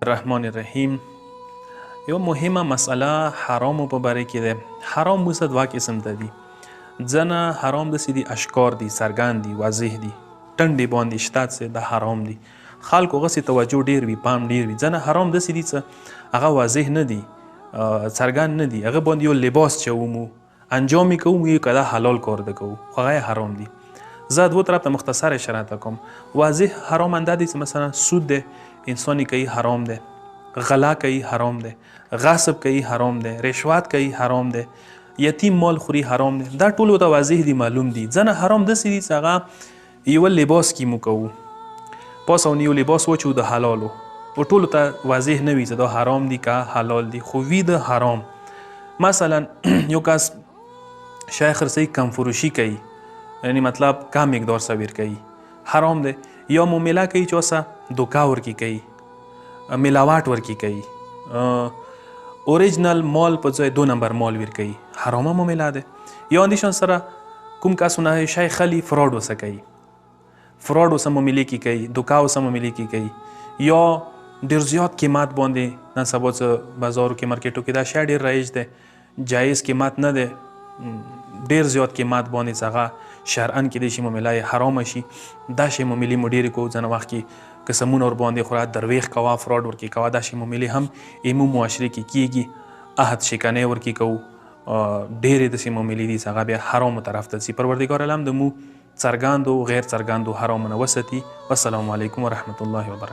الرحمن الرحیم. یو مهمه مسئله حرامو په باره کې ده. حرام اوس دوه قسم ته دي. ځنه حرام داسې دي اشکار دي، څرګند دي، واضح دي، ټنډې باندې شته څه د حرام دي، خلکو هغسې توجه ډېر وي، پام ډېر وي. ځنه حرام داسې دي څه هغه واضح نه دي، څرګند نه دي، هغه باندې یو لباس چومو، انجام یې کوو، یو که دا حلال کار ده کوو، خو هغه حرام دي. زه دوه طرف ته مختصر اشاره ته کوم. واضح حرام انده دي چې مثلا سود ده انسان کوي حرام ده، غلا کوي حرام ده، غصب کوي حرام ده، رشوت کوي حرام ده، یتیم مال خوري حرام ده. دا ټول ته واضح دي، معلوم دي. ځنه حرام داسې دي چې هغه یو لباس کې مو کوو، پاسونه یو لباس وچو د حلالو، و ټولو ته واضح نه وي چې دا حرام دي که حلال دي، خو وي د حرام. مثلا یو کس شای خرڅوي کم فروشي کوي، یعنی مطلب کم مقدار سویر کوي، حرام ده. یا معامله کوي چې اوسه دوکه ورکي کوي، ملاوات ورکي کوي، اوریجنل مال په ځای 2 نمبر مال ور کوي، حرامه معامله ده. یا اندیشان سره کوم کسونه شای خلی فراډ وسه کوي، فراډ وسه معاملې کی کوي، دوکه وسه معاملې کی کوي، یا ډیر زیات قیمت باندې نن سبا بازارو کې مارکیټو کې دا شای ډیر رایج ده، جایز قیمت نه ده، ډیر زیات قیمت باندې څنګه شرعاً کې د شي معامله حرام شي. دا شی معاملې مو ډېرې کوو، ځینې وخت کې قسمونه ور باندې خوره، درویغ کوه، فراډ ورکې کوه، دا شی معاملې هم ایمو معاشرې کې کیږي. عهد شکنۍ ورکې کوو، ډېرې داسې معاملې دي چې هغه بیا حرامو طرف ته ځي. پروردګار عالم د مو څرګندو غیر څرګندو حرامو نه وساتي. والسلام علیکم ورحمة الله وبرکاته.